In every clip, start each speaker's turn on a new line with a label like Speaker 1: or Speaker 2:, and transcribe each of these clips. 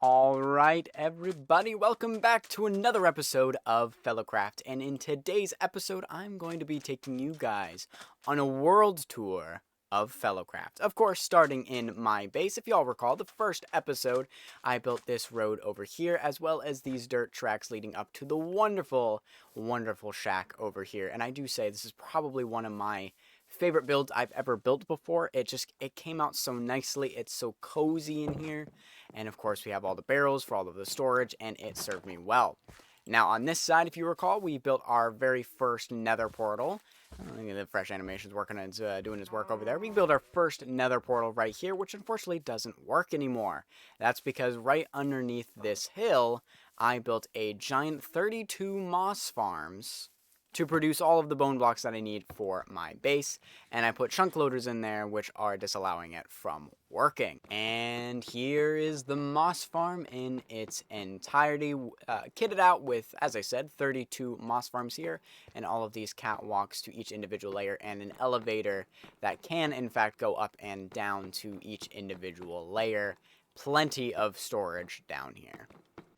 Speaker 1: Alright, everybody, welcome back to another episode of Fellowcraft. And in today's episode, I'm going to be taking you guys on a world tour of Fellowcraft. Of course, starting in my base. If y'all recall, the first episode, I built this road over here, as well as these dirt tracks leading up to the wonderful, wonderful shack over here. And I do say this is probably one of my favorite builds I've ever built before. It came out so nicely. It's so cozy in here. And of course, we have all the barrels for all of the storage, and it served me well. Now, on this side, if you recall, we built our very first nether portal. The fresh animation's working and doing his work over there. We built our first nether portal right here, which unfortunately doesn't work anymore. That's because right underneath this hill, I built a giant 32 moss farms to produce all of the bone blocks that I need for my base, and I put chunk loaders in there, which are disallowing it from working. And here is the moss farm in its entirety, kitted out with, as I said, 32 moss farms here, and all of these catwalks to each individual layer, and an elevator that can, in fact, go up and down to each individual layer. Plenty of storage down here.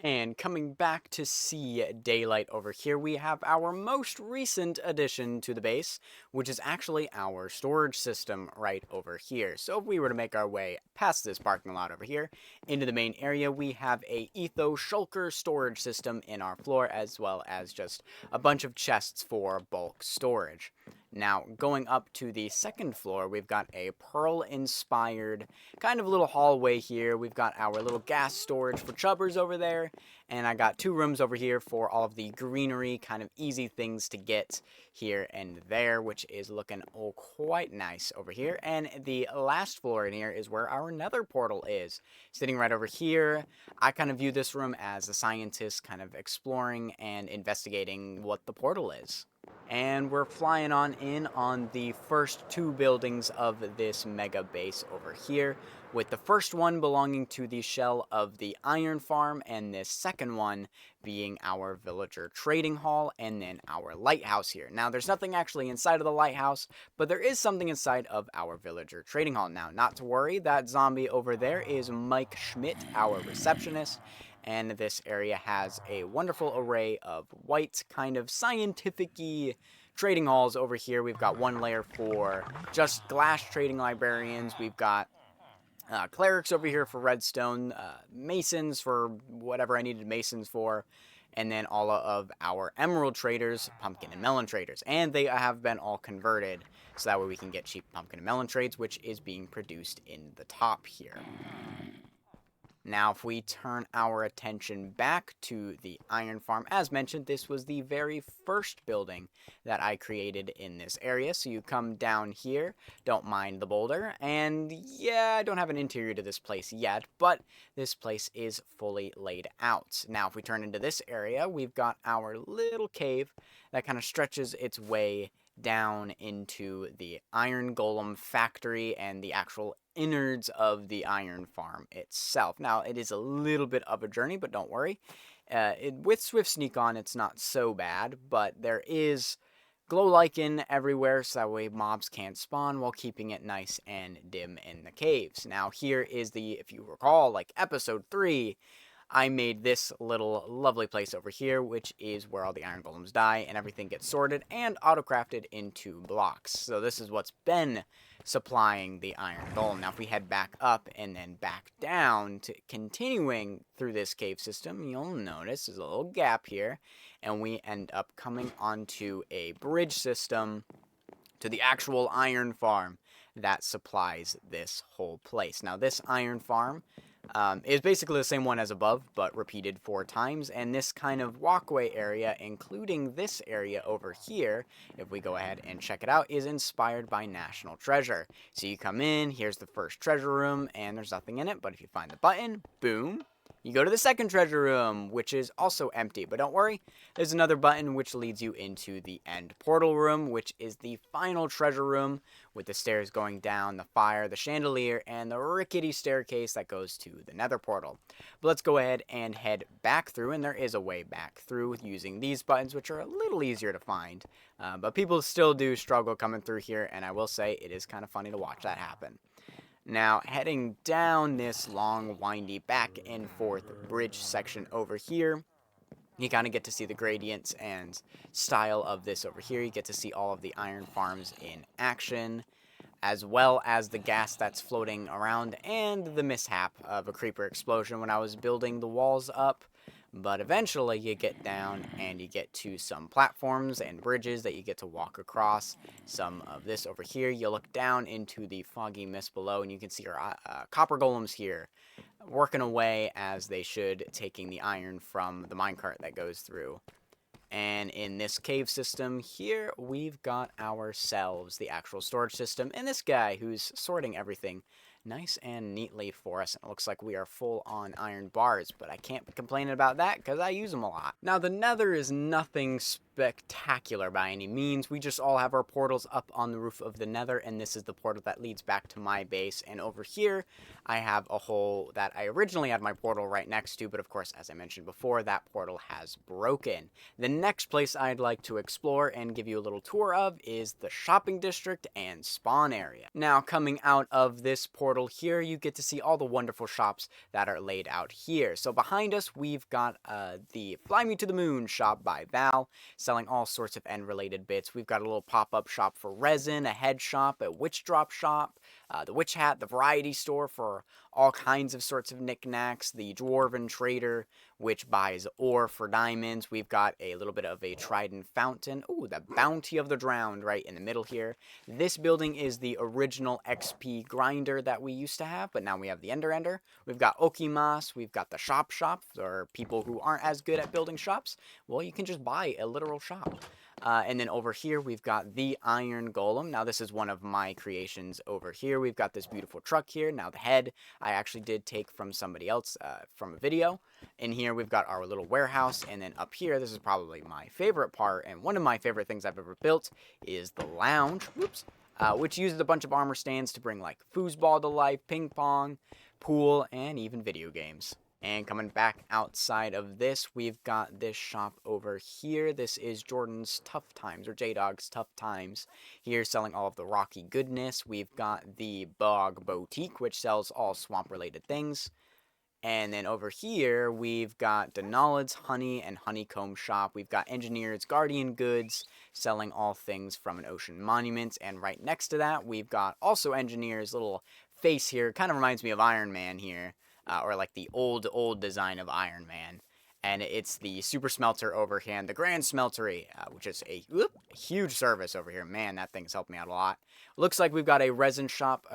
Speaker 1: And coming back to see daylight over here, we have our most recent addition to the base, which is actually our storage system right over here. So if we were to make our way past this parking lot over here into the main area, we have a Ethos Shulker storage system in our floor, as well as just a bunch of chests for bulk storage. Now, going up to the second floor, we've got a Pearl-inspired kind of little hallway here. We've got our little gas storage for chubbers over there, and I got two rooms over here for all of the greenery, kind of easy things to get here and there, which is looking quite nice over here. And the last floor in here is where our nether portal is, sitting right over here. I kind of view this room as a scientist kind of exploring and investigating what the portal is. And we're flying on in on the first two buildings of this mega base over here, with the first one belonging to the shell of the iron farm, and this second one being our villager trading hall, and then our lighthouse here. Now, there's nothing actually inside of the lighthouse, but there is something inside of our villager trading hall. Now, not to worry, that zombie over there is Mike Schmidt, our receptionist, and this area has a wonderful array of white, kind of scientific-y trading halls over here. We've got one layer for just glass trading librarians. We've got clerics over here for redstone, masons for whatever I needed masons for, and then all of our emerald traders, pumpkin and melon traders. And they have been all converted, so that way we can get cheap pumpkin and melon trades, which is being produced in the top here. Now, if we turn our attention back to the iron farm, as mentioned, this was the very first building that I created in this area. So you come down here, don't mind the boulder, and yeah, I don't have an interior to this place yet, but this place is fully laid out. Now, if we turn into this area, we've got our little cave that kind of stretches its way down into the iron golem factory and the actual innards of the iron farm itself. Now, it is a little bit of a journey, but don't worry. With Swift Sneak on, it's not so bad, but there is glow lichen everywhere, so that way mobs can't spawn while keeping it nice and dim in the caves. Now, here is if you recall, like episode 3, I made this little lovely place over here, which is where all the iron golems die, and everything gets sorted and auto-crafted into blocks. So this is what's been supplying the iron golem. Now, if we head back up and then back down, to continuing through this cave system, you'll notice there's a little gap here, and we end up coming onto a bridge system to the actual iron farm that supplies this whole place. Now, this iron farm is basically the same one as above, but repeated 4 times, and this kind of walkway area, including this area over here, if we go ahead and check it out, is inspired by National Treasure. So you come in, here's the first treasure room, and there's nothing in it, but if you find the button, boom, you go to the second treasure room, which is also empty, but don't worry, there's another button which leads you into the end portal room, which is the final treasure room, with the stairs going down, the fire, the chandelier, and the rickety staircase that goes to the nether portal. But let's go ahead and head back through, and there is a way back through using these buttons, which are a little easier to find, but people still do struggle coming through here, and I will say it is kind of funny to watch that happen. Now, heading down this long, windy back and forth bridge section over here, you kind of get to see the gradients and style of this over here. You get to see all of the iron farms in action, as well as the gas that's floating around and the mishap of a creeper explosion when I was building the walls up. But eventually you get down and you get to some platforms and bridges that you get to walk across. Some of this over here, you look down into the foggy mist below and you can see our copper golems here working away as they should, taking the iron from the minecart that goes through. And in this cave system here, we've got ourselves the actual storage system, and this guy who's sorting everything nice and neatly for us. And it looks like we are full on iron bars, but I can't be complaining about that because I use them a lot. Now, the nether is nothing spectacular by any means. We just all have our portals up on the roof of the nether, and this is the portal that leads back to my base. And over here, I have a hole that I originally had my portal right next to, but of course, as I mentioned before, that portal has broken. The next place I'd like to explore and give you a little tour of is the shopping district and spawn area. Now, coming out of this portal here, you get to see all the wonderful shops that are laid out here. So behind us, we've got the Fly Me to the Moon shop by Val, selling all sorts of end-related bits. We've got a little pop-up shop for resin, a head shop, a witch drop shop, the witch hat, the variety store for all kinds of sorts of knickknacks, the dwarven trader, which buys ore for diamonds. We've got a little bit of a trident fountain. Ooh, the bounty of the drowned right in the middle here. This building is the original XP grinder that we used to have, but now we have the Ender. We've got Okimas. We've got the shop for people who aren't as good at building shops. Well, you can just buy a literal shop. And then over here, we've got the Iron Golem. Now, this is one of my creations over here. We've got this beautiful truck here. Now, the head I actually did take from somebody else from a video. In here, we've got our little warehouse. And then up here, this is probably my favorite part. And one of my favorite things I've ever built is the lounge. Whoops. Which uses a bunch of armor stands to bring, like, foosball to life, ping pong, pool, and even video games. And coming back outside of this, we've got this shop over here. This is Jordan's Tough Times, or J-Dog's Tough Times. Here, selling all of the rocky goodness. We've got the Bog Boutique, which sells all swamp-related things. And then over here, we've got Denalid's Honey and Honeycomb Shop. We've got Engineer's Guardian Goods, selling all things from an ocean monument. And right next to that, we've got also Engineer's little face here. Kind of reminds me of Iron Man here. Or like the old design of Iron Man. And it's the Super Smelter over here, and the Grand Smeltery, which is a huge service over here. Man, that thing's helped me out a lot. Looks like we've got a resin shop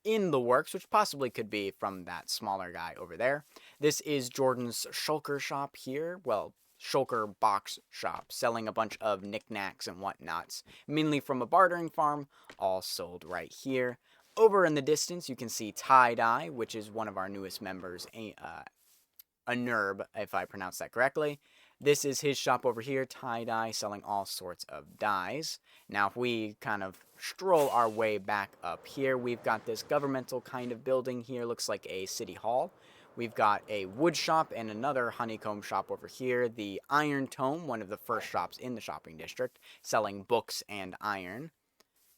Speaker 1: in the works, which possibly could be from that smaller guy over there. This is Jordan's Shulker shop here. Well, Shulker box shop, selling a bunch of knickknacks and whatnots, mainly from a bartering farm, all sold right here. Over in the distance, you can see Tie-Dye, which is one of our newest members, a Nerb, if I pronounce that correctly. This is his shop over here, Tie-Dye, selling all sorts of dyes. Now, if we kind of stroll our way back up here, we've got this governmental kind of building here, looks like a city hall. We've got a wood shop and another honeycomb shop over here. The Iron Tome, one of the first shops in the shopping district, selling books and iron.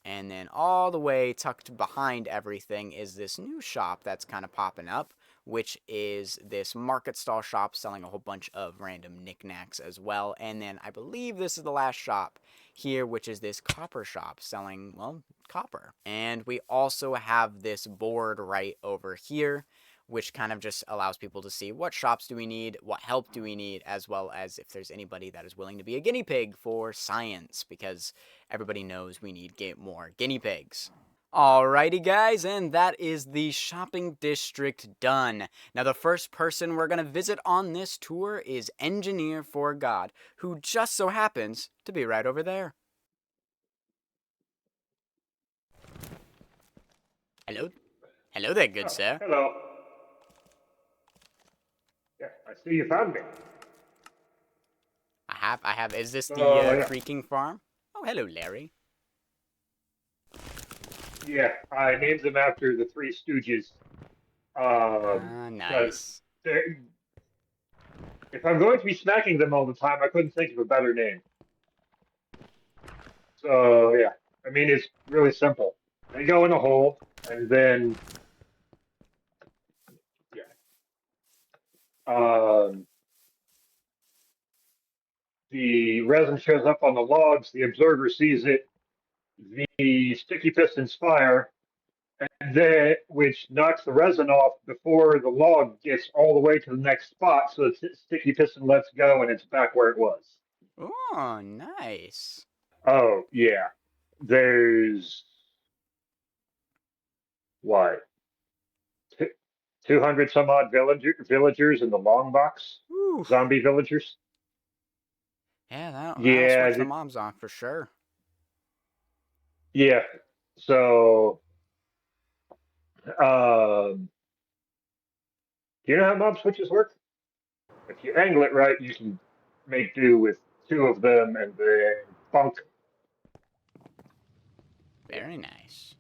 Speaker 1: And then all the way tucked behind everything is this new shop that's kind of popping up, which is this market stall shop selling a whole bunch of random knickknacks as well. And then I believe this is the last shop here, which is this copper shop selling, well, copper. And we also have this board right over here, which kind of just allows people to see what shops do we need, what help do we need, as well as if there's anybody that is willing to be a guinea pig for science, because everybody knows we need more guinea pigs. Alrighty guys, and that is the shopping district done. Now the first person we're going to visit on this tour is Engineer for God, who just so happens to be right over there. Hello? Hello there, good sir.
Speaker 2: Hello. Yeah, I see you found me.
Speaker 1: I have. Is this the Creaking Farm? Oh, hello, Larry.
Speaker 2: Yeah, I named them after the Three Stooges.
Speaker 1: Nice.
Speaker 2: If I'm going to be smacking them all the time, I couldn't think of a better name. So, yeah, I mean, it's really simple. They go in a hole, and then Um, the resin shows up on the logs. The observer sees it. The sticky pistons fire, and then which knocks the resin off before the log gets all the way to the next spot. So the sticky piston lets go, and it's back where it was.
Speaker 1: Oh, nice.
Speaker 2: Oh yeah, there's what 200 some odd villagers in the long box,
Speaker 1: Whew.
Speaker 2: zombie villagers.
Speaker 1: Yeah, that'll switch the
Speaker 2: Yeah,
Speaker 1: mobs on for sure.
Speaker 2: yeah. So, um, do you know how mob switches work? If you angle it right, you can make do with two of them, and then bunk. Yeah,
Speaker 1: Very nice.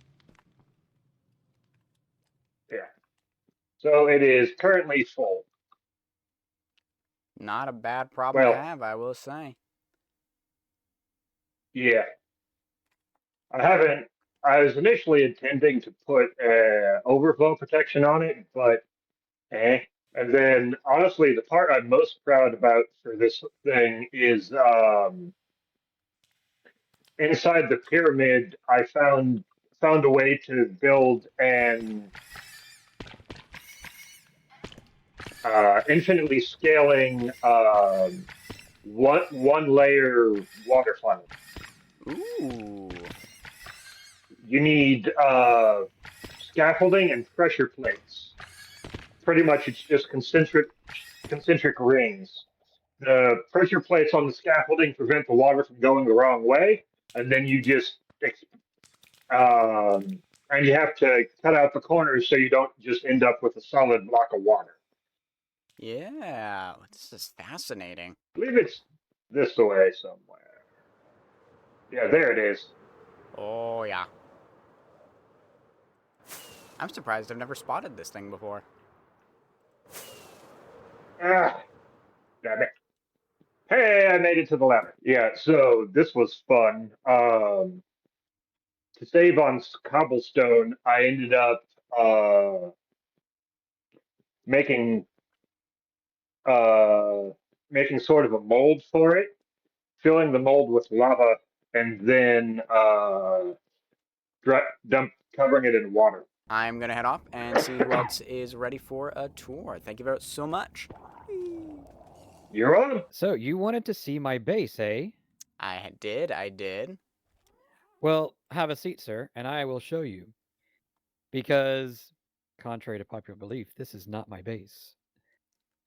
Speaker 2: yeah. So it is currently full.
Speaker 1: Not a bad problem to
Speaker 2: Well,
Speaker 1: have, I will say.
Speaker 2: yeah. I haven't. I was initially intending to put overflow protection on it, but eh. And then, honestly, the part I'm most proud about for this thing is inside the pyramid. I found a way to build an infinitely scaling one layer water funnel.
Speaker 1: Ooh.
Speaker 2: You need scaffolding and pressure plates. Pretty much, it's just concentric rings. The pressure plates on the scaffolding prevent the water from going the wrong way, and then you just and you have to cut out the corners so you don't just end up with a solid block of water.
Speaker 1: Yeah, this is fascinating.
Speaker 2: I believe it's this way somewhere. Yeah, there it is.
Speaker 1: Oh, yeah. I'm surprised I've never spotted this thing before.
Speaker 2: Ah, damn it. Hey, I made it to the ladder. Yeah, so this was fun. To save on cobblestone, I ended up uh, making uh, making sort of a mold for it, filling the mold with lava, and then covering it in water.
Speaker 1: I'm gonna head off and see who else is ready for a tour. Thank you very so much.
Speaker 2: You're on.
Speaker 3: So you wanted to see my base, eh?
Speaker 1: I did.
Speaker 3: Well, have a seat, sir, and I will show you. Because, contrary to popular belief, this is not my base.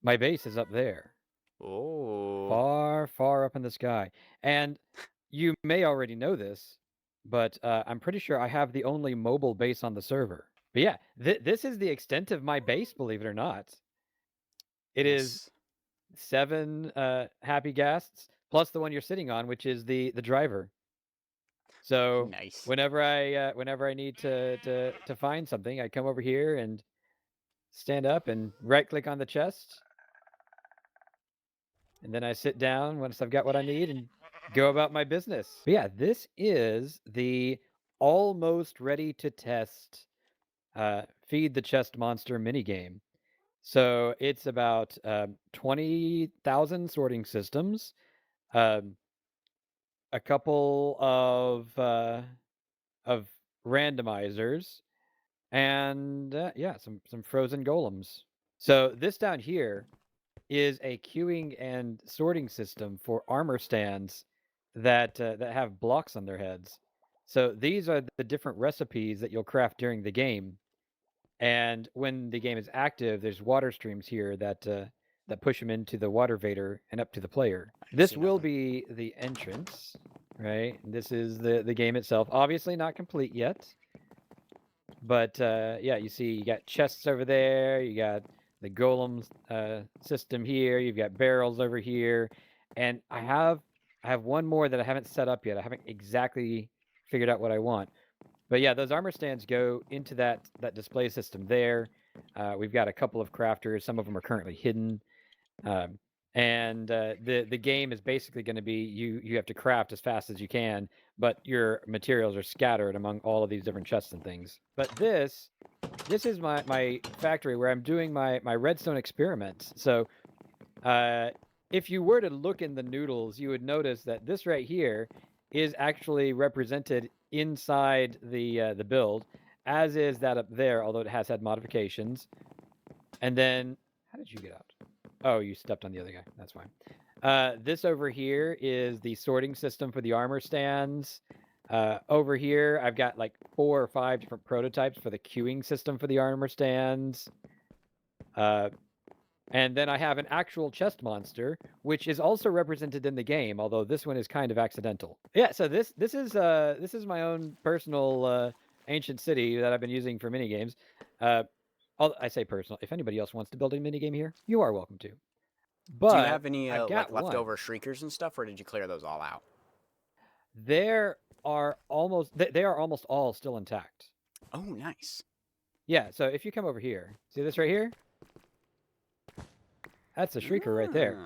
Speaker 3: My base is up there.
Speaker 1: Oh.
Speaker 3: Far, far up in the sky. And you may already know this, but I'm pretty sure I have the only mobile base on the server. But yeah, this is the extent of my base, believe it or not. It is
Speaker 1: Yes.
Speaker 3: 7 happy guests, plus the one you're sitting on, which is the driver. So
Speaker 1: Nice.
Speaker 3: whenever I need to find something, I come over here and stand up and right click on the chest, and then I sit down once I've got what I need and go about my business. But yeah, this is the almost ready to test feed the chest monster minigame. So it's about 20,000 sorting systems, um, a couple of randomizers, and yeah, some frozen golems. So this down here is a queuing and sorting system for armor stands that have blocks on their heads. So these are the different recipes that you'll craft during the game. And when the game is active, there's water streams here that push them into the water vader and up to the player.
Speaker 1: I
Speaker 3: This
Speaker 1: see
Speaker 3: will
Speaker 1: nothing.
Speaker 3: be the entrance, right? This is the game itself. Obviously not complete yet. But yeah, you see, you got chests over there. You got the golem system here. You've got barrels over here, and I have one more that I haven't set up yet. I haven't exactly figured out what I want. But yeah, those armor stands go into that display system there. We've got a couple of crafters. Some of them are currently hidden. Um, And the game is basically going to be you have to craft as fast as you can, but your materials are scattered among all of these different chests and things. But this is my factory where I'm doing my redstone experiments. So if you were to look in the noodles, you would notice that this right here is actually represented inside the build, as is that up there, although it has had modifications. And then, how did you get out? Oh, you stepped on the other guy. That's fine. This over here is the sorting system for the armor stands. Over here, I've got like 4 or 5 different prototypes for the queuing system for the armor stands. And then I have an actual chest monster, which is also represented in the game, although this one is kind of accidental. Yeah, so this is my own personal ancient city that I've been using for mini games. I say personal. If anybody else wants to build a mini game here, you are welcome to. But
Speaker 1: Do you have any
Speaker 3: I've got
Speaker 1: like leftover shriekers and stuff, or did you clear those all out?
Speaker 3: There are they are almost all still intact.
Speaker 1: Oh, nice.
Speaker 3: Yeah, so if you come over here, see this right here? That's a shrieker right there.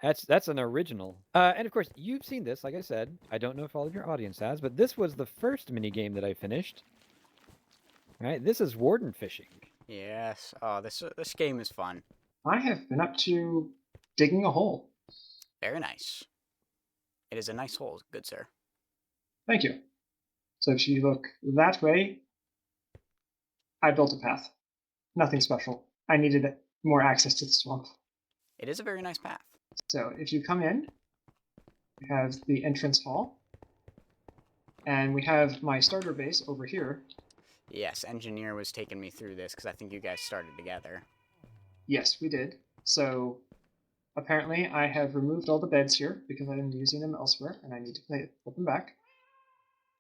Speaker 3: That's an original. And of course, you've seen this, like I said. I don't know if all of your audience has, but this was the first mini game that I finished. Right? This is warden fishing.
Speaker 1: Yes. Oh, this game is fun.
Speaker 4: I have been up to digging a hole.
Speaker 1: Very nice. It is a nice hole, good sir.
Speaker 4: Thank you. So if you look that way, I built a path. Nothing special. I needed more access to the swamp.
Speaker 1: It is a very nice path.
Speaker 4: So if you come in, we have the entrance hall, and we have my starter base over here.
Speaker 1: Yes, engineer was taking me through this because I think you guys started together.
Speaker 4: Yes, we did. So apparently I have removed all the beds here because I'm using them elsewhere, and I need to put them back.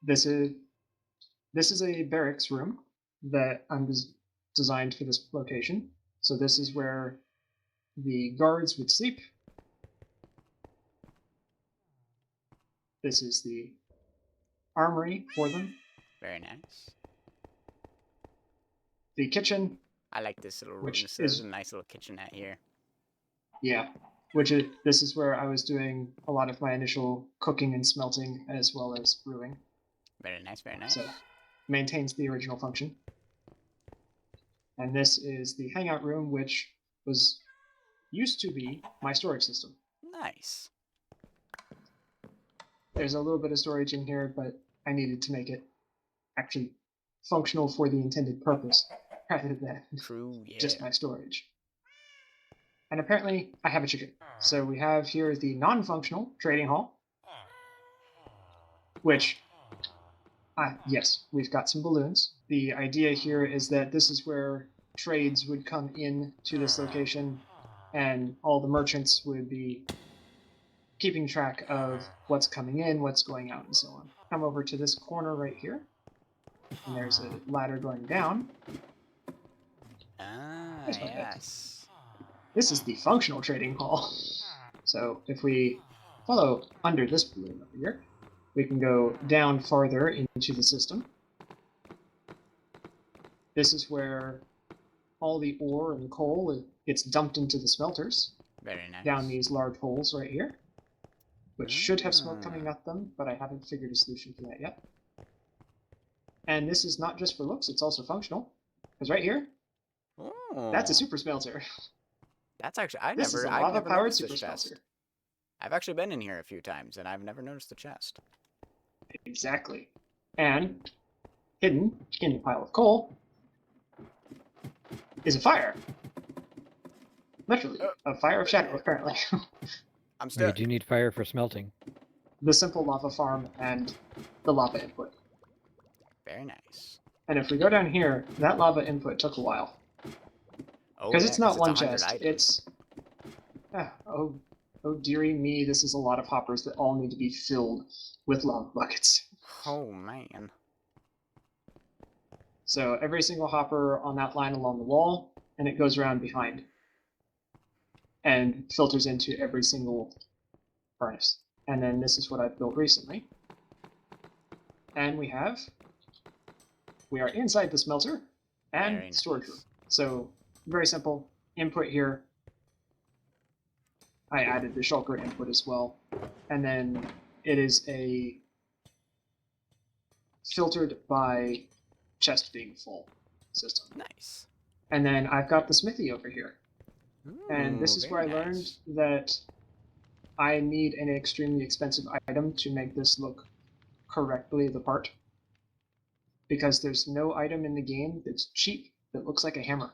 Speaker 4: This is a barracks room that I'm designed for this location. So this is where the guards would sleep. This is the armory for them.
Speaker 1: Very nice.
Speaker 4: The kitchen.
Speaker 1: I like this little room.
Speaker 4: Which
Speaker 1: This
Speaker 4: is
Speaker 1: is a nice little kitchenette here.
Speaker 4: Yeah, this is where I was doing a lot of my initial cooking and smelting as well as brewing.
Speaker 1: Very nice, very nice.
Speaker 4: So maintains the original function. And this is the hangout room, which used to be my storage system.
Speaker 1: Nice.
Speaker 4: There's a little bit of storage in here, but I needed to make it actually functional for the intended purpose rather than
Speaker 1: True, yeah.
Speaker 4: just my storage. And apparently I have a chicken. So we have here the non-functional trading hall, which, yes, we've got some balloons. The idea here is that this is where trades would come in to this location, and all the merchants would be keeping track of what's coming in, what's going out, and so on. Come over to this corner right here, and there's a ladder going down.
Speaker 1: Ah,
Speaker 4: There's my bed.
Speaker 1: yes.
Speaker 4: This is the functional trading hall. So if we follow under this balloon over here, we can go down farther into the system. This is where all the ore and coal gets dumped into the smelters.
Speaker 1: Very nice.
Speaker 4: Down these large holes right here, which should have smoke coming out them, but I haven't figured a solution for that yet. And this is not just for looks, it's also functional. Because right here, that's a super smelter.
Speaker 1: That's actually I've
Speaker 4: This is
Speaker 1: never
Speaker 4: a lava-powered
Speaker 1: noticed
Speaker 4: super
Speaker 1: this chest.
Speaker 4: smelter.
Speaker 1: I've actually been in here a few times and I've never noticed the chest.
Speaker 4: Exactly. And hidden in the pile of coal is a fire. Literally, a fire of shadow, apparently.
Speaker 1: I'm
Speaker 3: You
Speaker 1: stuck.
Speaker 3: do need fire for smelting.
Speaker 4: The simple lava farm and the lava input.
Speaker 1: Very nice.
Speaker 4: And if we go down here, that lava input took a while.
Speaker 1: Oh,
Speaker 4: Because
Speaker 1: yeah,
Speaker 4: it's not one
Speaker 1: 100
Speaker 4: chest,
Speaker 1: items.
Speaker 4: it's... oh dearie me, this is a lot of hoppers that all need to be filled with lava buckets.
Speaker 1: Oh man.
Speaker 4: So every single hopper on that line along the wall, and it goes around behind. And filters into every single furnace. And then this is what I've built recently. And we are inside the smelter and
Speaker 1: Very
Speaker 4: storage
Speaker 1: nice.
Speaker 4: room. So very simple, input here, I added the shulker input as well. And then it is a filtered by chest being full system.
Speaker 1: Nice.
Speaker 4: And then I've got the smithy over here. And this
Speaker 1: Ooh,
Speaker 4: is where I
Speaker 1: very
Speaker 4: learned
Speaker 1: nice.
Speaker 4: that I need an extremely expensive item to make this look correctly the part. Because there's no item in the game that's cheap that looks like a hammer.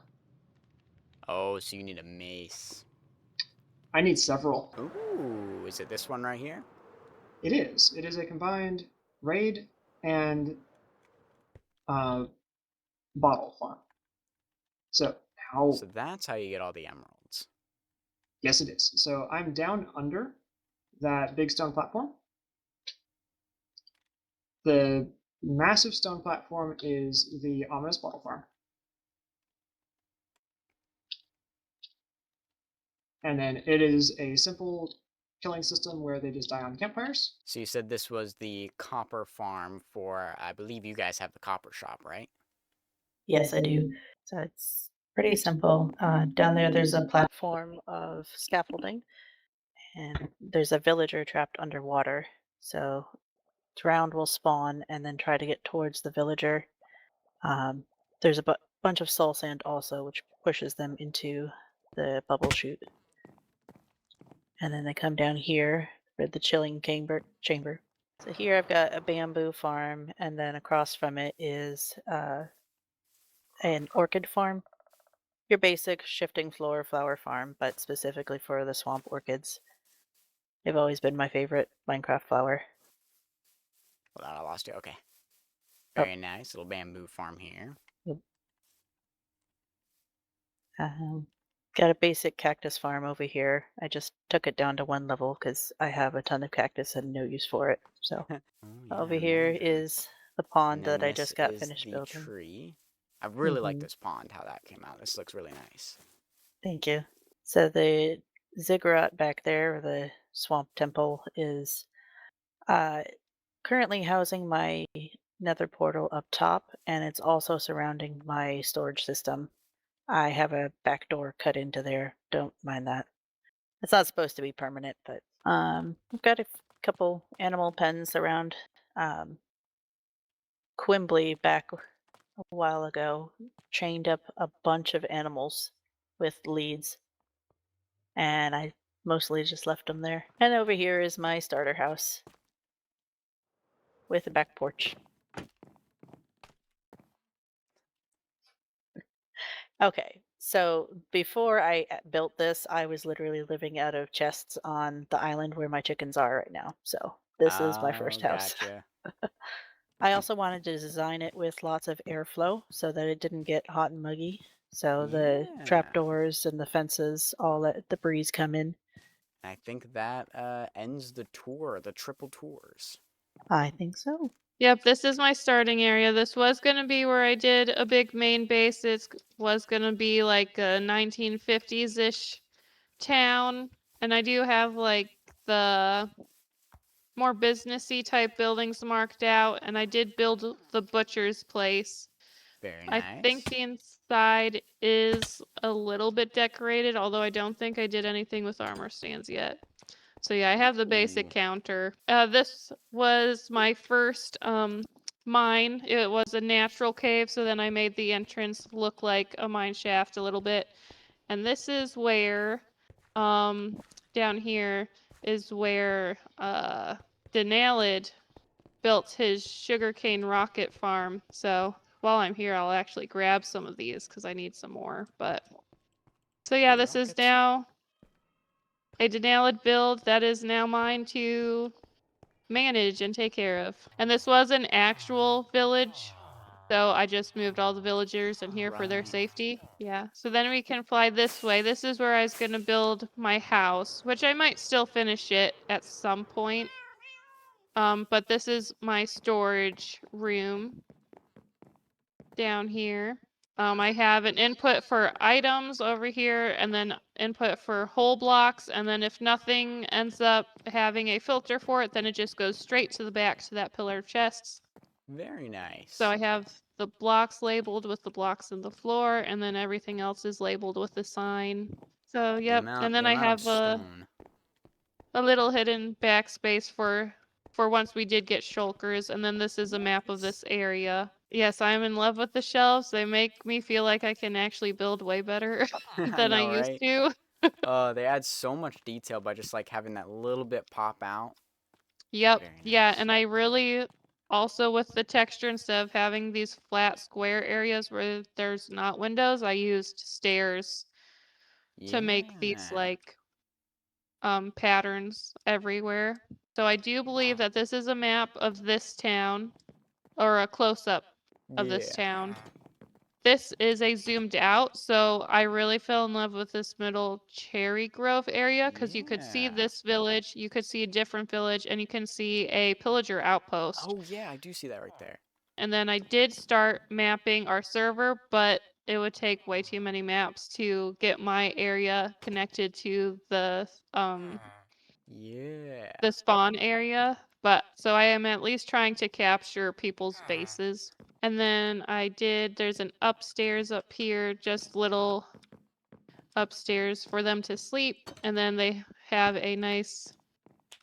Speaker 1: Oh, so you need a mace.
Speaker 4: I need several.
Speaker 1: Ooh, is it this one right here?
Speaker 4: It is. It is a combined raid and bottle farm. So now,
Speaker 1: So that's how you get all the emeralds.
Speaker 4: yes, it is. So I'm down under that big stone platform. The massive stone platform is the ominous bottle farm. And then it is a simple killing system where they just die on campfires.
Speaker 1: So you said this was the copper farm for, I believe you guys have the copper shop, right?
Speaker 5: Yes, I do. So it's pretty simple. Down there, there's a platform of scaffolding, and there's a villager trapped underwater. So drowned will spawn and then try to get towards the villager. There's a bunch of soul sand also, which pushes them into the bubble chute. And then they come down here for the chilling chamber. So here I've got a bamboo farm, and then across from it is an orchid farm. Your basic shifting floor flower farm, but specifically for the swamp orchids. They've always been my favorite Minecraft flower.
Speaker 1: Hold on, I lost you. Okay.
Speaker 5: Oh.
Speaker 1: Very nice. Little bamboo farm here.
Speaker 5: Got a basic cactus farm over here. I just took it down to 1 level because I have a ton of cactus and no use for it. So
Speaker 1: Oh, yeah,
Speaker 5: over
Speaker 1: I
Speaker 5: here
Speaker 1: remember.
Speaker 5: is the
Speaker 1: And
Speaker 5: pond
Speaker 1: then
Speaker 5: that I
Speaker 1: this
Speaker 5: just got
Speaker 1: is
Speaker 5: finished
Speaker 1: the
Speaker 5: building.
Speaker 1: tree. I really like
Speaker 5: Mhm.
Speaker 1: this pond, how that came out. This looks really nice.
Speaker 5: Thank you. So the ziggurat back there, or the swamp temple, is currently housing my nether portal up top, and it's also surrounding my storage system. I have a back door cut into there. Don't mind that. It's not supposed to be permanent, but I've got a couple animal pens around. Quimbley back a while ago chained up a bunch of animals with leads, and I mostly just left them there. And over here is my starter house with a back porch. Okay, so before I built this, I was literally living out of chests on the island where my chickens are right now. So this is my first house.
Speaker 1: Gotcha.
Speaker 5: I also wanted to design it with lots of airflow so that it didn't get hot and muggy. So the
Speaker 1: Yeah.
Speaker 5: trapdoors and the fences all let the breeze come in.
Speaker 1: I think that ends the tour, the triple tours.
Speaker 5: I think so.
Speaker 6: Yep, this is my starting area. This was going to be where I did a big main base. It was going to be like a 1950s-ish town. And I do have like the more businessy type buildings marked out. And I did build the butcher's place.
Speaker 1: Very
Speaker 6: I
Speaker 1: nice.
Speaker 6: think the inside is a little bit decorated, although I don't think I did anything with armor stands yet. So yeah, I have the basic
Speaker 1: Ooh.
Speaker 6: counter. This was my first mine. It was a natural cave, so then I made the entrance look like a mine shaft a little bit. And this is where, down here is where Denalid built his sugarcane rocket farm. So while I'm here, I'll actually grab some of these because I need some more. But so yeah, this is
Speaker 1: Rockets.
Speaker 6: now a Denalid build that is now mine to manage and take care of. And this was an actual village, so I just moved all the villagers in here for their
Speaker 1: Right.
Speaker 6: safety. Yeah, so then we can fly this way. This is where I was going to build my house, which I might still finish it at some point. But this is my storage room down here. I have an input for items over here, and then input for whole blocks, and then if nothing ends up having a filter for it, then it just goes straight to the back to that pillar of chests.
Speaker 1: Very nice.
Speaker 6: So I have the blocks labeled with the blocks in the floor, and then everything else is labeled with the sign. So
Speaker 1: The
Speaker 6: yep,
Speaker 1: amount,
Speaker 6: and then
Speaker 1: the
Speaker 6: I
Speaker 1: amount of
Speaker 6: have a
Speaker 1: stone.
Speaker 6: a little hidden backspace for once we did get shulkers, and then this is a map of this area. Yes, I'm in love with the shelves. They make me feel like I can actually build way better
Speaker 1: I
Speaker 6: than I
Speaker 1: know,
Speaker 6: used
Speaker 1: right?
Speaker 6: to.
Speaker 1: They add so much detail by just like having that little bit pop out.
Speaker 6: Yep.
Speaker 1: Very
Speaker 6: Yeah,
Speaker 1: nice.
Speaker 6: and I really also with the texture, instead of having these flat square areas where there's not windows, I used stairs to make these
Speaker 1: Yeah.
Speaker 6: like patterns everywhere. So I do believe that this is a map of this town, or a close-up of this
Speaker 1: Yeah.
Speaker 6: town. This is a zoomed out, so I really fell in love with this middle cherry grove area because you could see
Speaker 1: Yeah.
Speaker 6: this village, you could see a different village, and you can see a pillager outpost.
Speaker 1: Oh yeah, I do see that right there.
Speaker 6: And then I did start mapping our server, but it would take way too many maps to get my area connected to
Speaker 1: Yeah.
Speaker 6: the spawn area. But so I am at least trying to capture people's bases. And then there's an upstairs up here, just little upstairs for them to sleep. And then they have a nice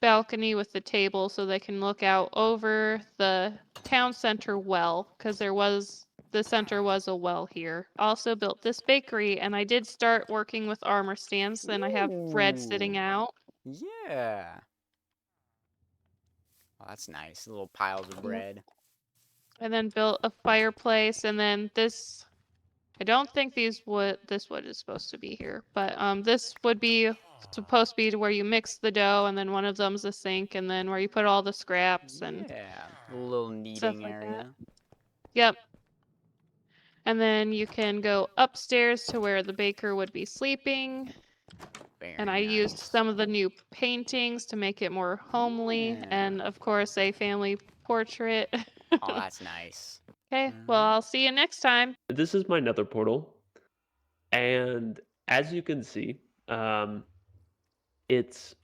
Speaker 6: balcony with the table so they can look out over the town center well, because the center was a well here. Also built this bakery, and I did start working with armor stands, and I have bread sitting
Speaker 1: Ooh.
Speaker 6: out.
Speaker 1: Yeah. Oh, that's nice. Little piles of
Speaker 6: Yep.
Speaker 1: bread.
Speaker 6: And then built a fireplace, and then this, I don't think this wood is supposed to be here, but this would be supposed to be to where you mix the dough, and then one of them's a sink, and then where you put all the scraps and
Speaker 1: Yeah. Little
Speaker 6: stuff
Speaker 1: kneading
Speaker 6: like that.
Speaker 1: area.
Speaker 6: Yep. And then you can go upstairs to where the baker would be sleeping.
Speaker 1: Very
Speaker 6: And I used
Speaker 1: nice.
Speaker 6: some of the new paintings to make it more homely,
Speaker 1: Yeah.
Speaker 6: and of course a family portrait.
Speaker 1: Oh, that's nice.
Speaker 6: Okay, well, I'll see you next time.
Speaker 7: This is my nether portal, and as you can see, it's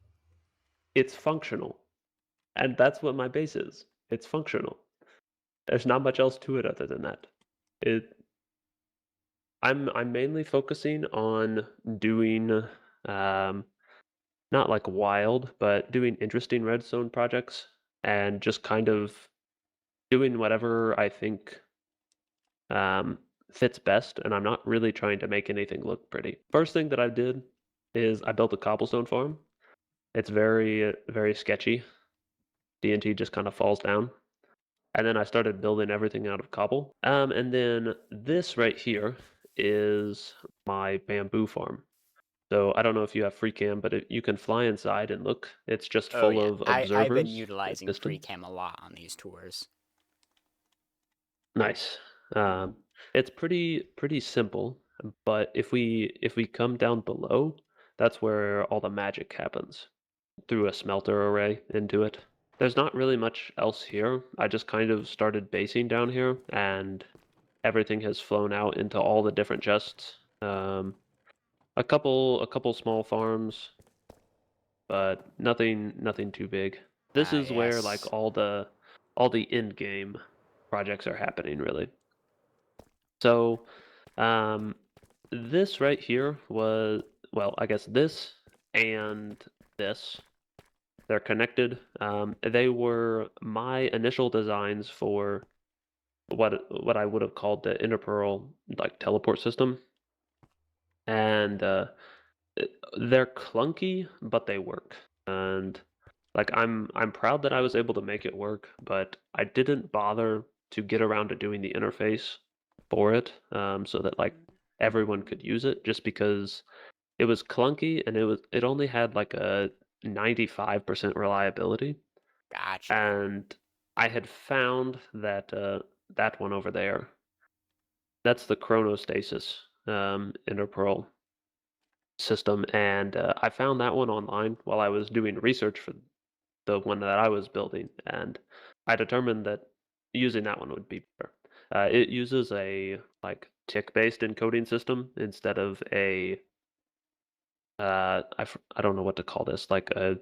Speaker 7: functional, and that's what my base is. It's functional. There's not much else to it other than that. I'm mainly focusing on doing not like wild, but doing interesting redstone projects and just kind of doing whatever I think fits best, and I'm not really trying to make anything look pretty. First thing that I did is I built a cobblestone farm. It's very, very sketchy. TNT just kind of falls down. And then I started building everything out of cobble. And then this right here is my bamboo farm. So I don't know if you have free cam, but you can fly inside and look. It's just
Speaker 1: Oh
Speaker 7: full
Speaker 1: yeah.
Speaker 7: of
Speaker 1: I've been
Speaker 7: observers and
Speaker 1: utilizing free
Speaker 7: pistons.
Speaker 1: cam a lot on these tours.
Speaker 7: Nice. It's pretty simple, but if we come down below, that's where all the magic happens. Through a smelter array into it. There's not really much else here. I just kind of started basing down here, and everything has flown out into all the different chests. A couple small farms, but nothing too big. This is where like
Speaker 1: Yes.
Speaker 7: all the end game projects are happening really. So, this right here was, well, I guess this and this, they're connected. They were my initial designs for what I would have called the interpearl like teleport system, and they're clunky, but they work. And like I'm proud that I was able to make it work, but I didn't bother to get around to doing the interface for it, so that like everyone could use it, just because it was clunky and it only had like a 95% reliability.
Speaker 1: Gotcha.
Speaker 7: And I had found that that one over there, that's the chronostasis interpearl system, and I found that one online while I was doing research for the one that I was building, and I determined that using that one would be better. It uses a like tick-based encoding system instead of a I don't know what to call this, like a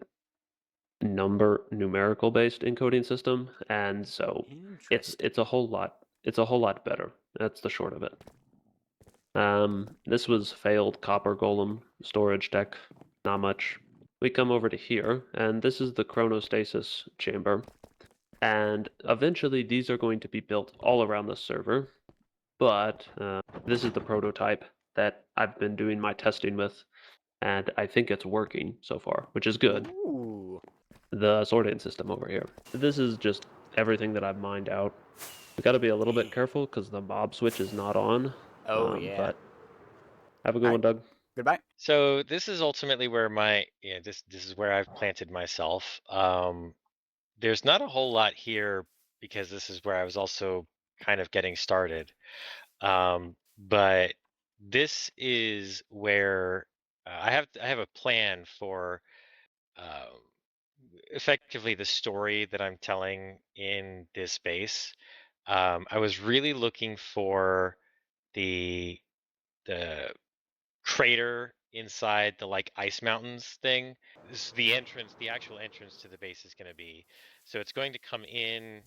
Speaker 7: numerical based encoding system, and so it's
Speaker 1: Interesting.
Speaker 7: it's a whole lot better. That's the short of it. This was failed copper golem storage deck. Not much we come over to here, and this is the chronostasis chamber. And eventually these are going to be built all around the server, but this is the prototype that I've been doing my testing with, and I think it's working so far, which is good.
Speaker 1: Ooh.
Speaker 7: The sorting system over here. This is just everything that I've mined out. We got to be a little bit careful because the mob switch is not on.
Speaker 1: Oh, yeah.
Speaker 7: But have a good
Speaker 1: All
Speaker 7: one,
Speaker 1: right.
Speaker 7: Doug.
Speaker 1: Goodbye.
Speaker 8: So this is ultimately where this is where I've planted myself. There's not a whole lot here because this is where I was also kind of getting started. But this is where I have a plan for uh, effectively the story that I'm telling in this space. I was really looking for the the crater inside the like ice mountains thing. This is the entrance, the actual entrance to the base is going to be. So it's going to come in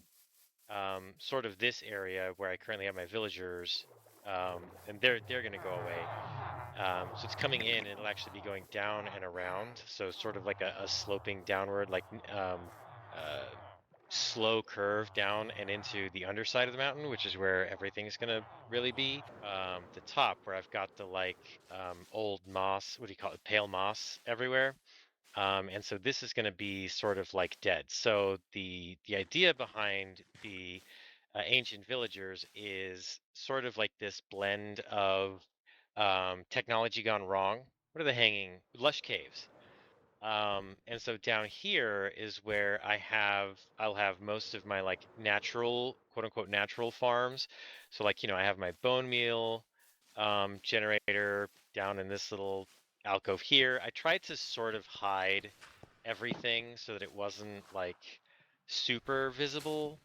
Speaker 8: sort of this area where I currently have my villagers, and they're going to go away. So it's coming in, and it'll actually be going down and around. So sort of like a sloping downward, like uh, slow curve down and into the underside of the mountain, which is where everything's gonna really be. The top where I've got the like old moss, what do you call it, pale moss everywhere. And so this is going to be sort of like dead. So the idea behind the ancient villagers is sort of like this blend of technology gone wrong. What are the hanging lush caves? And so down here is where I'll have most of my like natural, quote unquote, natural farms. So like, I have my bone meal generator down in this little alcove here. I tried to sort of hide everything so that it wasn't like super visible.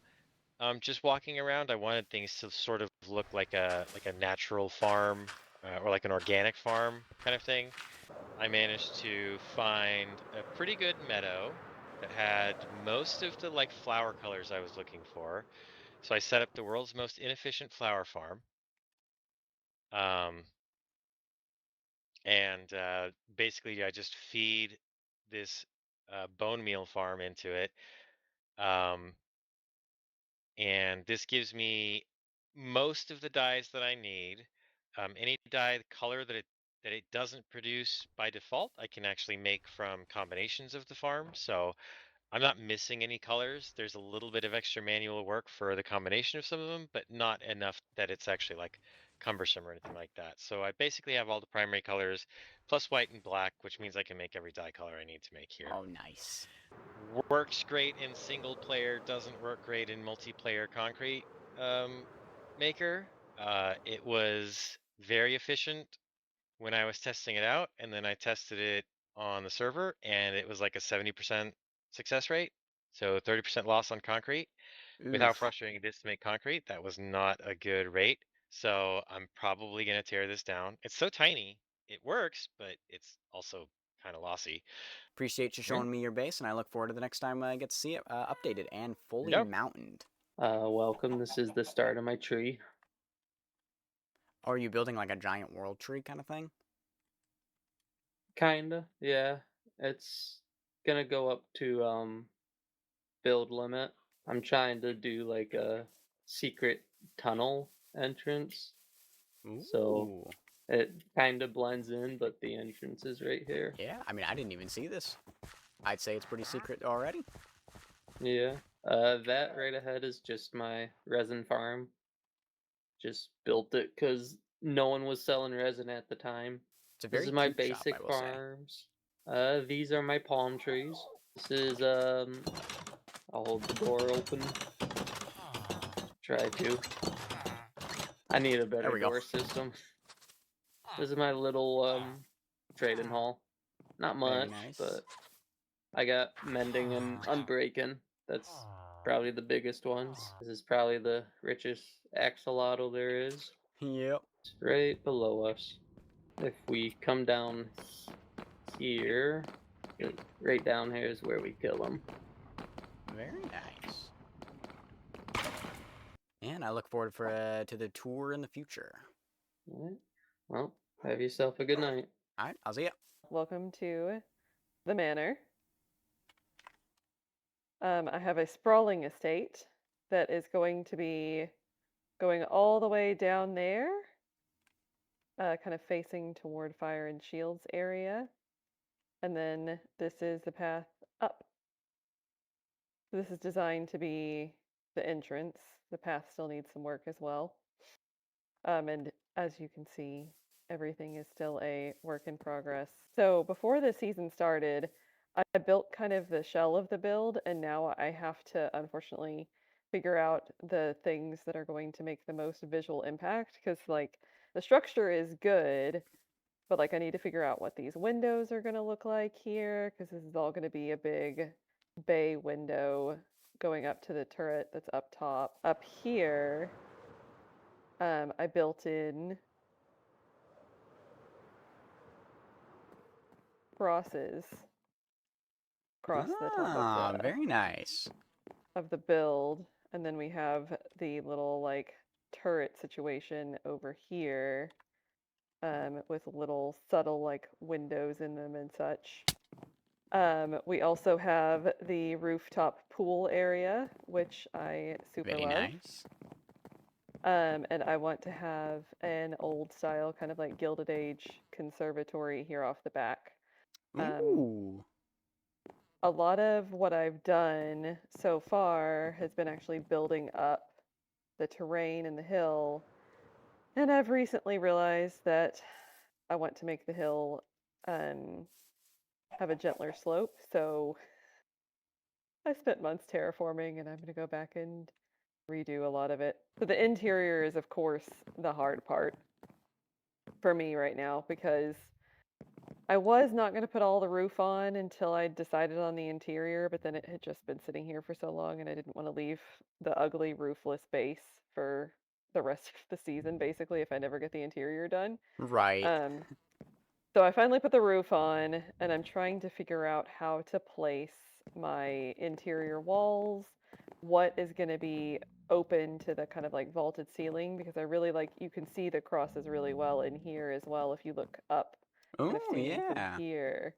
Speaker 8: Just walking around, I wanted things to sort of look like a natural farm or like an organic farm kind of thing. I managed to find a pretty good meadow that had most of the like flower colors I was looking for. So I set up the world's most inefficient flower farm. Um, and basically I just feed this bone meal farm into it. Um, and this gives me most of the dyes that I need. Any dye color that it doesn't produce by default, I can actually make from combinations of the farm. So I'm not missing any colors. There's a little bit of extra manual work for the combination of some of them, but not enough that it's actually like cumbersome or anything like that. So I basically have all the primary colors plus white and black, which means I can make every dye color I need to make here.
Speaker 1: Oh, nice.
Speaker 8: Works great in single player, doesn't work great in multiplayer concrete maker. It was very efficient when I was testing it out, and then I tested it on the server, and it was like a 70% success rate. So 30% loss on concrete. With how
Speaker 1: Oof.
Speaker 8: frustrating it is to make concrete, that was not a good rate. So I'm probably going to tear this down. It's so tiny. It works, but it's also kind of lossy.
Speaker 1: Appreciate you showing me your base, and I look forward to the next time I get to see it updated and fully
Speaker 8: Yep.
Speaker 1: mountained.
Speaker 9: Welcome. This is the start of my tree.
Speaker 1: Are you building like a giant world tree kind of thing?
Speaker 9: Kinda, yeah. It's gonna go up to build limit. I'm trying to do like a secret tunnel entrance. So
Speaker 1: Ooh.
Speaker 9: it kinda blends in, but the entrance is right here.
Speaker 1: Yeah, I mean, I didn't even see this. I'd say it's pretty secret already.
Speaker 9: Yeah. That right ahead is just my resin farm. Just built it because no one was selling resin at the time.
Speaker 1: It's a
Speaker 9: This
Speaker 1: very
Speaker 9: is my
Speaker 1: cute shop, I
Speaker 9: basic
Speaker 1: will say.
Speaker 9: farms. These are my palm trees. This is I'll hold the door open. Try to. I need a better
Speaker 1: we go.
Speaker 9: door system. This is my little trading hall. Not
Speaker 1: Very
Speaker 9: much,
Speaker 1: nice.
Speaker 9: but I got mending and unbreaking. That's probably the biggest ones. This is probably the richest axolotl there is.
Speaker 1: Yep.
Speaker 9: It's right below us. If we come down here, right down here is where we kill them.
Speaker 1: Very nice. And I look forward to the tour in the future.
Speaker 9: All right. Well, have yourself a good night.
Speaker 1: All right, I'll see ya.
Speaker 10: Welcome to the manor. I have a sprawling estate that is going to be going all the way down there, kind of facing toward Fire and Shields area. And then this is the path up. This is designed to be the entrance. The path still needs some work as well. And as you can see, everything is still a work in progress. So before the season started, I built kind of the shell of the build, and now I have to, unfortunately, figure out the things that are going to make the most visual impact, because, like, the structure is good, but, like, I need to figure out what these windows are going to look like here, because this is all going to be a big bay window going up to the turret that's up top. Up here, I built in crosses across the top
Speaker 1: very nice.
Speaker 10: of the build, and then we have the little like turret situation over here, with little subtle like windows in them and such. We also have the rooftop pool area, which I super
Speaker 1: Very
Speaker 10: love.
Speaker 1: nice.
Speaker 10: And I want to have an old style kind of like Gilded Age conservatory here off the back.
Speaker 1: Ooh.
Speaker 10: A lot of what I've done so far has been actually building up the terrain and the hill. And I've recently realized that I want to make the hill have a gentler slope. So I spent months terraforming, and I'm going to go back and redo a lot of it. So the interior is, of course, the hard part for me right now, because I was not going to put all the roof on until I decided on the interior, but then it had just been sitting here for so long, and I didn't want to leave the ugly roofless base for the rest of the season, basically, if I never get the interior done.
Speaker 1: Right.
Speaker 10: So I finally put the roof on, and I'm trying to figure out how to place my interior walls, what is going to be open to the kind of like vaulted ceiling, because I really like, you can see the crosses really well in here as well if you look up. Kind of
Speaker 1: Oh,
Speaker 10: seeing them from
Speaker 1: yeah.
Speaker 10: here.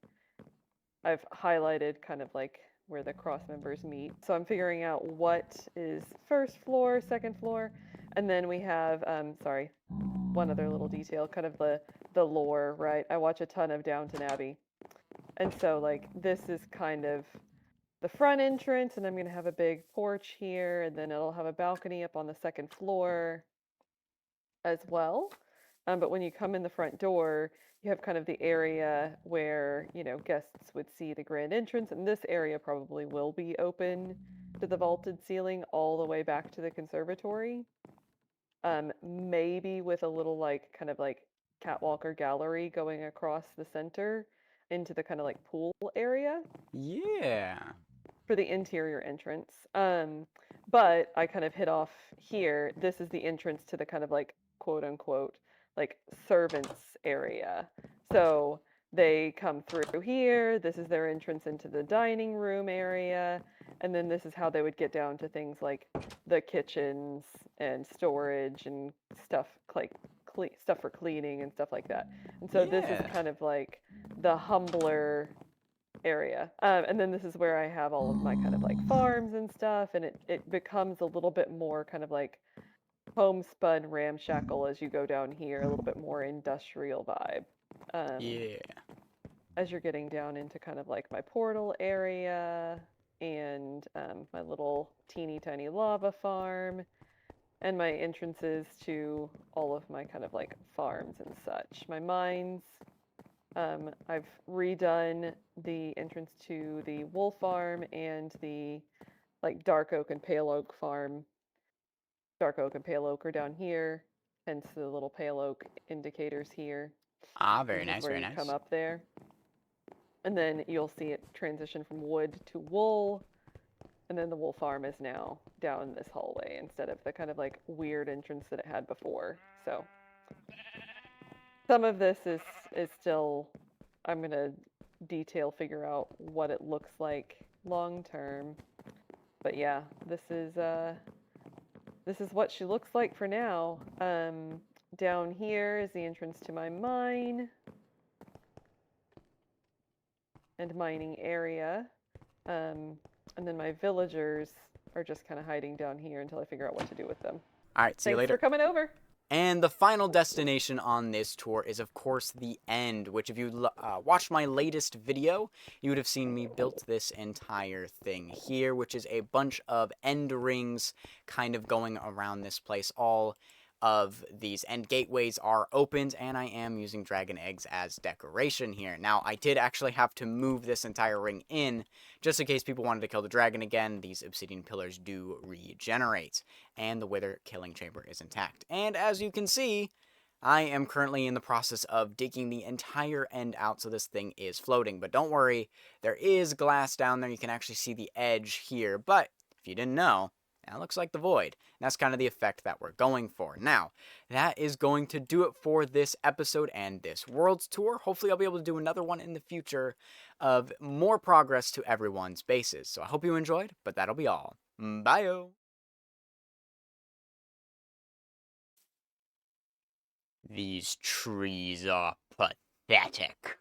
Speaker 10: I've highlighted kind of like where the cross members meet. So I'm figuring out what is first floor, second floor, and then we have, sorry, one other little detail, kind of the lore, right? I watch a ton of Downton Abbey. And so like this is kind of the front entrance, and I'm going to have a big porch here, and then it'll have a balcony up on the second floor as well. But when you come in the front door, you have kind of the area where, you know, guests would see the grand entrance, and this area probably will be open to the vaulted ceiling all the way back to the conservatory. Maybe with a little like kind of like catwalk or gallery going across the center into the kind of like pool area.
Speaker 1: Yeah.
Speaker 10: For the interior entrance. But I kind of hit off here. This is the entrance to the kind of like quote unquote like servants area. So they come through here. This is their entrance into the dining room area. And then this is how they would get down to things like the kitchens and storage and stuff like stuff for cleaning and stuff like that. And so this is kind of like the humbler area. And then this is where I have all of my kind of like farms and stuff, and it becomes a little bit more kind of like homespun ramshackle as you go down here, a little bit more industrial vibe.
Speaker 1: Yeah.
Speaker 10: As you're getting down into kind of like my portal area and my little teeny tiny lava farm and my entrances to all of my kind of like farms and such. My mines. I've redone the entrance to the wool farm and the like dark oak and pale oak farm. Dark oak and pale oak are down here, hence the little pale oak indicators here.
Speaker 1: Ah, very
Speaker 10: This is
Speaker 1: nice,
Speaker 10: where
Speaker 1: very
Speaker 10: you
Speaker 1: nice.
Speaker 10: come up there. And then you'll see it transition from wood to wool. And then the wool farm is now down this hallway instead of the kind of like weird entrance that it had before. So some of this is still, I'm gonna detail figure out what it looks like long term. But yeah, this is what she looks like for now. Down here is the entrance to my mine. and mining area. And then my villagers are just kind of hiding down here until I figure out what to do with them.
Speaker 1: All right, see you
Speaker 10: Thanks
Speaker 1: later.
Speaker 10: for coming over.
Speaker 1: And the final destination on this tour is, of course, the end, which if you watched my latest video, you would have seen me built this entire thing here, which is a bunch of end rings kind of going around this place. All of these end gateways are opened, and I am using dragon eggs as decoration here. Now, I did actually have to move this entire ring in, just in case people wanted to kill the dragon again. These obsidian pillars do regenerate, and the wither killing chamber is intact. And as you can see, I am currently in the process of digging the entire end out so this thing is floating. But don't worry, there is glass down there. You can actually see the edge here. But if you didn't know, that looks like the void. And that's kind of the effect that we're going for. Now, that is going to do it for this episode and this Worlds Tour. Hopefully I'll be able to do another one in the future of more progress to everyone's bases. So I hope you enjoyed, but that'll be all. Bye-o! These trees are pathetic.